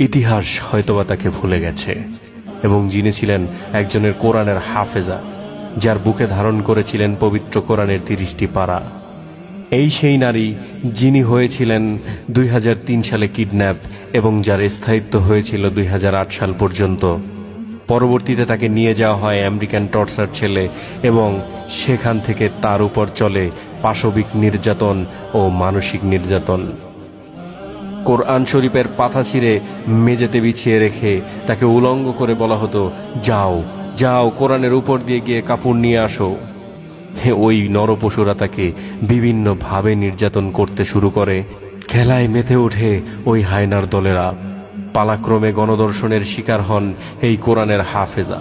ইতিহাস হয়তোবা তাকে ভুলে গেছে এবং যিনি ছিলেন একজনের কোরআনের হাফেজা, যার বুকে ধারণ করেছিলেন পবিত্র কোরআনের 30টি পারা। এই সেই নারী যিনি হয়েছিলেন 2003 সালে কিডন্যাপ এবং যার স্থায়িত্ব হয়েছিল 2008 সাল পর্যন্ত। পরবর্তীতে তাকে নিয়ে যাওয়া হয় আমেরিকান টর্চার ছেলে এবং সেখান থেকে তার উপর চলে পাশবিক নির্যাতন ও মানসিক নির্যাতন। কোরআন শরীফের পাতা ছিঁড়ে মেঝেতে বিছিয়ে রেখে তাকে উলঙ্গ করে বলা হতো, যাও যাও কোরআনের উপর দিয়ে গিয়ে কাপড় নিয়ে আসো। ওই নরপশুরা তাকে বিভিন্নভাবে নির্যাতন করতে শুরু করে। খেলায় মেতে ওঠে ওই হায়নার দলেরা। পালাক্রমে গণধর্ষণের শিকার হন এই কোরআনের হাফেজা।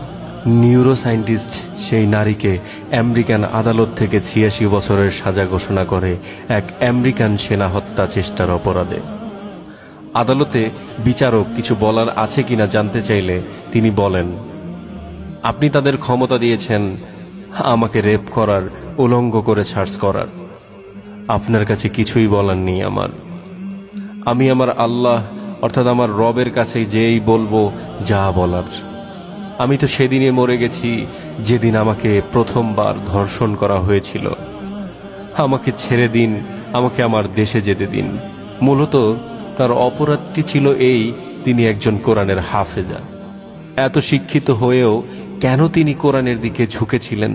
নিউরোসায়েন্টিস্ট সেই নারীকে আমেরিকান আদালত থেকে 86 বছরের সাজা ঘোষণা করে এক আমেরিকান সেনা হত্যা চেষ্টার অপরাধে। আদালতে বিচারক কিছু বলার আছে কিনা জানতে চাইলে তিনি বলেন, আপনি তাদের ক্ষমতা দিয়েছেন আমাকে রেপ করার, উলঙ্গ করে সার্চ করার। আপনার কাছে কিছুই বলার নেই আমার। আমি আমার আল্লাহ অর্থাৎ আমার রবের কাছে যেই বলবো যা বলার। আমি তো সেদিনে মরে গেছি যেদিন আমাকে প্রথমবার ধর্ষণ করা হয়েছিল। আমাকে ছেড়ে দিন, আমাকে আমার দেশে যেতে দিন। মূলত তার অপরাধটি ছিল এই, তিনি একজন কোরআনের হাফেজা। এত শিক্ষিত হয়েও কেন তিনি কোরআনের দিকে ঝুঁকেছিলেন?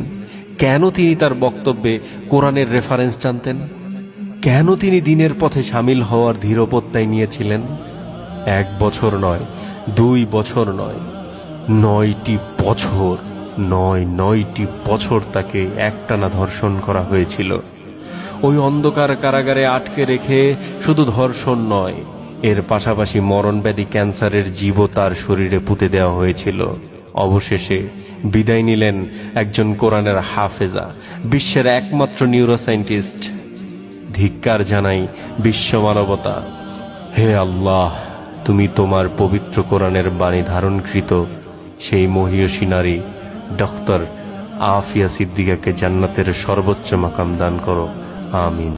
কেন তিনি তার বক্তব্যে কোরআনের রেফারেন্স টানতেন? কেন তিনি দ্বীনের পথে সামিল হওয়ার দৃঢ়প্রত্যয় নিয়েছিলেন? 1 বছর নয়, 2 বছর নয়, 9টি বছর, 9টি বছর তাকে একটানা ধর্ষণ করা হয়েছিল। ওই অন্ধকার কারাগারে আটকে রেখে শুধু ধর্ষণ নয়, এর পাশাপাশি মরণব্যাধি ক্যান্সারের জীবও তার শরীরে পুঁতে দেওয়া হয়েছিল। অবশেষে বিদায় নিলেন একজন কোরআনের হাফেজা, বিশ্বের একমাত্র নিউরোসায়েন্টিস্ট। ধিক্কার জানাই বিশ্ব মানবতা। হে আল্লাহ, তুমি তোমার পবিত্র কোরআনের বাণী ধারণকৃত সেই মহিয়সী নারী ডক্টর আফিয়া সিদ্দিকাকে জান্নাতের সর্বোচ্চ মাকাম দান করো, আমিন।